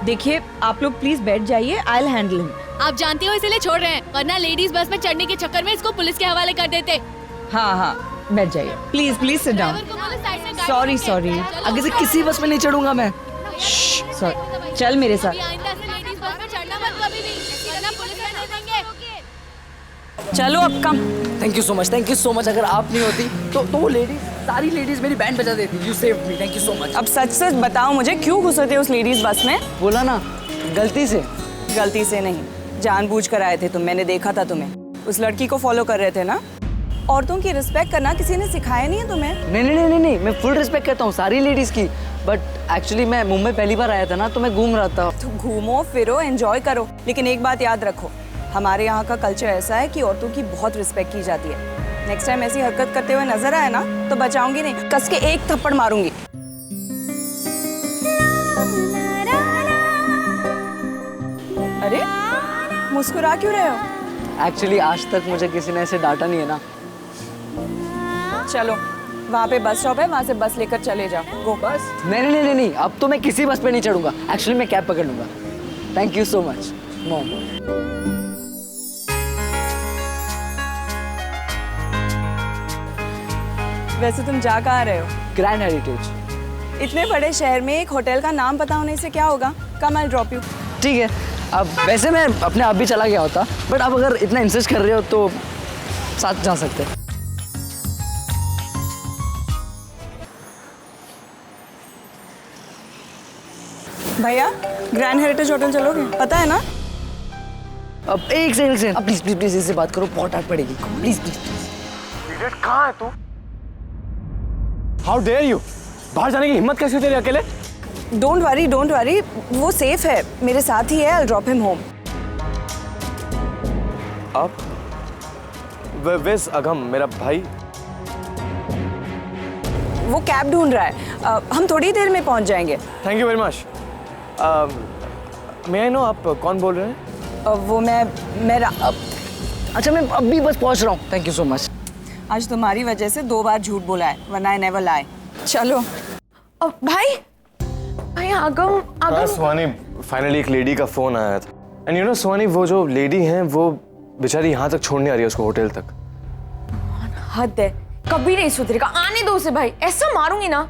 H: देखिए, आप लोग प्लीज बैठ जाइए, आई विल हैंडल हिम।
A: आप जानती हो इसलिए छोड़ रहे हैं, वरना लेडीज बस में चढ़ने के चक्कर में इसको पुलिस के हवाले कर देते।
H: हाँ, बैठ जाइए। Please sit down. सॉरी।
P: आगे से किसी बस में नहीं चढ़ूंगा मैं।
H: सॉरी, चल मेरे साथ।
A: आइंदा से लेडीज बस में चढ़ना मत कभी भी, वरना पुलिस में दे देंगे।
H: चलो अब come.
P: Thank you so much. अगर आप नहीं होती तो वो लेडीज, सारी लेडीज मेरी बैंड बजा देती। You saved me, thank you so much.
H: अब सच बताओ मुझे, क्यों घुसे थे उस लेडीज बस में?
P: बोला ना, गलती से
H: नहीं, जानबूझकर आए थे तुम। मैंने देखा था तुम्हें। उस लड़की को फॉलो कर रहे थे ना? औरतों की रिस्पेक्ट करना किसी ने सिखाया नहीं है तुम्हें?
P: नहीं, मैं फुल रिस्पेक्ट करता हूँ सारी लेडीज की। बट एक्चुअली मैं मुंबई पहली बार आया था ना, तो मैं घूम रहा था।
H: तो घूमो फिरो, एंजॉय करो, लेकिन एक बात याद रखो, हमारे यहाँ का कल्चर ऐसा है कि औरतों की बहुत रिस्पेक्ट की जाती है। नेक्स्ट टाइम ऐसी हरकत करते हुए नजर आए ना, तो बचाऊंगी नहीं, कस के एक थप्पड़ मारूंगी। अरे मुस्कुरा क्यों रहे हो?
P: एक्चुअली आज तक मुझे किसी ने ऐसे डांटा नहीं है ना।
H: चलो, वहाँ पे बस स्टॉप है, वहाँ से बस लेकर चले जाओ। गो। बस?
P: नहीं, अब तो मैं किसी बस पे नहीं चढ़ूंगा। एक्चुअली मैं कैब पकड़ लूंगा। Thank you so much mom.
H: वैसे तुम जा कहाँ रहे हो?
P: Grand heritage.
H: इतने बड़े शहर में एक होटल का नाम पता होने से क्या होगा? कम, आई ड्रॉप यू।
P: ठीक है, अब वैसे मैं अपने आप भी चला गया होता, बट अब अगर इतना इंसिस्ट कर रहे हो तो साथ जा सकते हैं।
H: भैया, ग्रैंड हेरिटेज होटल चलोगे? पता है ना?
P: अब एक सेकंड, अब प्लीज इससे बात करो, बहुत डांट पड़ेगी। प्लीज।
O: इडियट, कहाँ है तू? How dare you? बाहर जाने की हिम्मत कैसे हुई तेरे अकेले?
H: डोंट वरी, वो सेफ है, मेरे साथ ही है। आई ड्रॉप हिम होम।
O: आप? वेस अगम, मेरा भाई?
H: वो कैब ढूंढ रहा है, हम थोड़ी देर में पहुंच जाएंगे।
O: Thank you very much. मैं आई नो आप कौन बोल रहे हैं?
H: वो मेरा
P: अच्छा, मैं अभी बस पहुंच रहा हूँ। Thank you so much.
H: आज तुम्हारी वजह से 2 बार झूठ बोला है, वरना आई नेवर लाई। चलो। भाई आगम।
O: सुहानी, फाइनली एक लेडी का फोन आया था। एंड यू नो सुहानी, वो जो लेडी है वो बेचारी यहाँ तक छोड़ने आ रही है उसको, होटल तक।
D: हद है, कभी नहीं सुधरेगा। आने दो उसे भाई, ऐसा मारूंगी ना।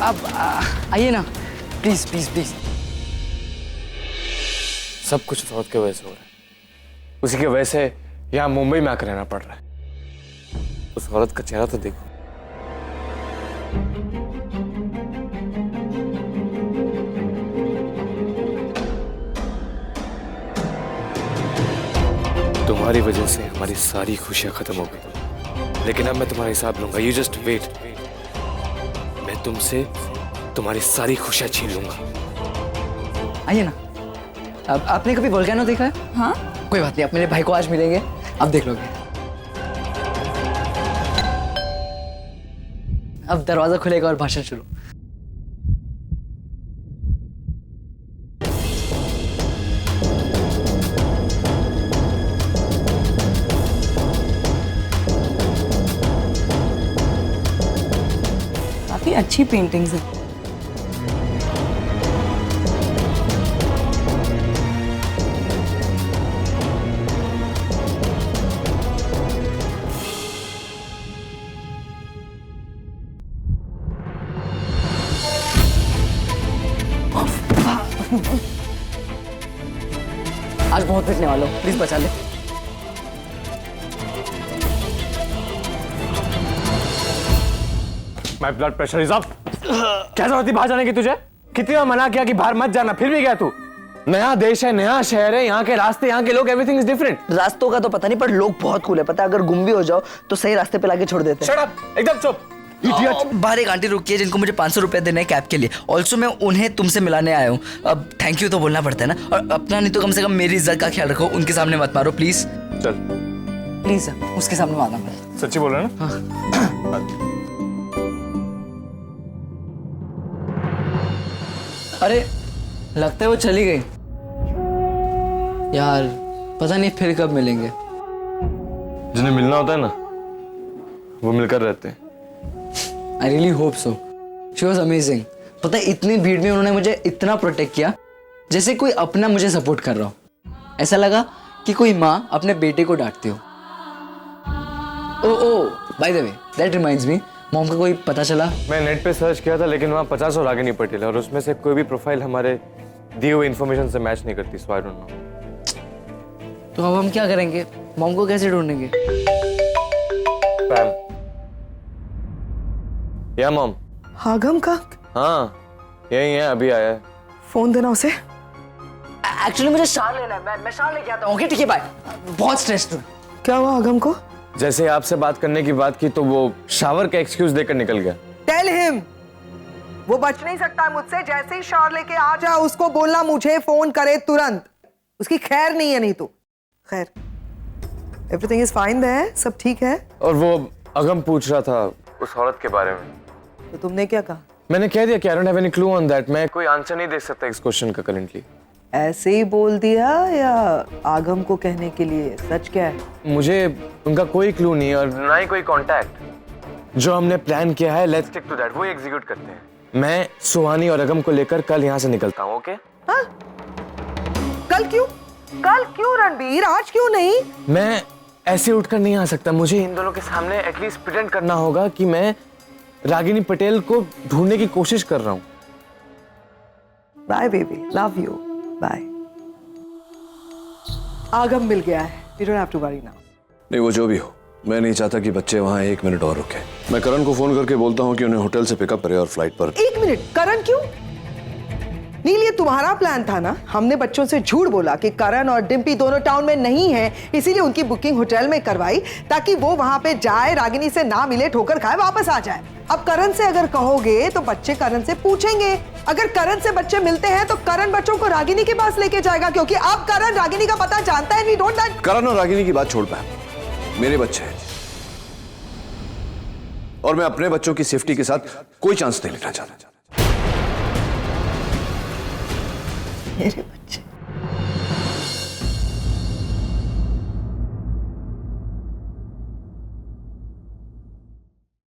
P: अब आइए ना, प्लीज।
O: सब कुछ फौत के वजह से हो रहा है। उसी के वजह से यहाँ मुंबई में आकर रहना पड़ रहा है। उस औरत का चेहरा तो देखो। तुम्हारी वजह से हमारी सारी खुशियां खत्म हो गई, लेकिन अब मैं तुम्हारा हिसाब लूंगा। यू जस्ट वेट, मैं तुमसे तुम्हारी सारी खुशियां छीन लूंगा।
E: आइए ना। अब आपने कभी वोल्केनो देखा है?
D: हाँ।
E: कोई बात नहीं, आप मेरे भाई को आज मिलेंगे, अब देख लोगे। अब दरवाजा खुलेगा और भाषण शुरू।
D: काफी अच्छी पेंटिंग्स है।
E: आज बहुत पिटने वाला हूँ, प्लीज बचा ले।
O: My blood pressure is up. क्या जरूरत थी बाहर जाने की तुझे? कितनी बार मना किया कि बाहर मत जाना, फिर भी गया तू। नया देश है, नया शहर है, यहाँ के रास्ते, यहाँ के लोग, एवरीथिंग इज डिफरेंट।
P: रास्तों का तो पता नहीं, पर लोग बहुत कूल है। पता है, अगर गुम भी हो जाओ तो सही रास्ते पे लाके छोड़ देते हैं।
O: शट अप, एकदम चुप।
P: बाहर एक आंटी रुकी है जिनको मुझे 500 रुपए देने हैं कैब के लिए। ऑल्सो मैं उन्हें तुमसे मिलाने आया हूँ। अब थैंक यू तो बोलना पड़ता है ना, और अपना नहीं तो कम से कम मेरी इज्जत का ख्याल रखो। उनके सामने मत मारो प्लीज।
O: चल
E: प्लीज उसके सामने मारना मत।
O: सच्ची बोल रहा है ना?
E: अरे लगता है वो चली गई यार, पता नहीं फिर कब मिलेंगे।
O: जिन्हें मिलना होता है ना, वो मिलकर रहते हैं।
E: I really hope so. She was amazing. पता है, इतनी भीड़ में उन्होंने मुझे इतना प्रोटेक्ट किया जैसे कोई अपना मुझे सपोर्ट कर रहा हो। ऐसा लगा कि कोई माँ अपने बेटे को डांटती हो। Oh by the way, that reminds me, mom का कोई पता चला?
O: मैं नेट पे सर्च किया था, लेकिन वहाँ 50 और रागिनी पटेल, और उसमें से कोई भी प्रोफाइल हमारे दिए हुए इन्फॉर्मेशन से मैच नहीं करती। सो आई डोंट नो।
E: तो अब हम क्या करेंगे? मॉम को कैसे ढूंढेंगे?
O: पैम। या मॉम।
J: आगम का?
O: हाँ यही है, अभी आया है।
J: फोन देना उसे।
E: एक्चुअली मुझे शाल लेना है, मैं शाल लेके आता हूँ। ओके ठीक है, बाय। बहुत स्ट्रेस्ड हूँ।
J: क्या हुआ आगम को?
O: जैसे आपसे बात करने की बात की तो वो शावर का एक्सक्यूज देकर निकल गया।
J: टेल हिम वो बच नहीं सकता मुझसे। जैसे ही शावर लेके आ जा उसको बोलना मुझे फोन करे तुरंत। उसकी खैर नहीं है। नहीं तो खैर, एवरीथिंग इज फाइन देयर, सब ठीक है।
O: और वो अगम पूछ रहा था उस औरत के बारे में।
J: तो तुमने क्या कहा?
O: मैंने कह दिया कि I don't have any clue on that. मैं कोई आंसर नहीं दे सकता इस क्वेश्चन का करेंटली।
J: ऐसे ही बोल दिया या आगम को कहने के लिए? सच क्या है?
O: मुझे उनका कोई क्लू नहीं है और ना ही कोई कांटेक्ट। जो हमने प्लान किया है, लेट्स स्टिक टू दैट, वो एग्जीक्यूट करते हैं। मैं सुहानी और अगम को लेकर कल यहाँ से निकलता हूँ। ओके?
J: हाँ? कल क्यों? कल क्यों रणबीर? आज क्यों नहीं?
O: मैं ऐसे उठकर नहीं आ सकता। मुझे इन दोनों के सामने एटलीस्ट प्रिटेंड करना होगा कि मैं रागिनी पटेल को ढूंढने की कोशिश कर रहा हूँ।
J: Bye baby, love you, bye. Aagam मिल गया है, you don't have to worry now।
K: नहीं, वो जो भी हो, मैं नहीं चाहता कि बच्चे वहाँ 1 मिनट और रुके। मैं करण को फोन करके बोलता हूँ कि उन्हें होटल से पिकअप करे और फ्लाइट पर।
J: 1 मिनट, करण क्यों? नील, ये तुम्हारा प्लान था ना। हमने बच्चों से झूठ बोला कि करण और डिम्पी दोनों टाउन में नहीं हैं, इसीलिए उनकी बुकिंग होटल में करवाई ताकि वो वहां पे जाए, रागिनी से ना मिले, ठोकर खाए, वापस आ जाए। अब करण से अगर कहोगे तो बच्चे करण से पूछेंगे। अगर करण से बच्चे मिलते हैं तो करण बच्चों को रागिनी के पास लेके जाएगा, क्योंकि अब करण रागिनी का पता जानता है। We don't that.
K: करण और रागिनी की बात छोड़ पाए, मेरे बच्चे हैं और मैं अपने बच्चों की सेफ्टी के साथ कोई चांस नहीं लेना चाहता।
J: मेरे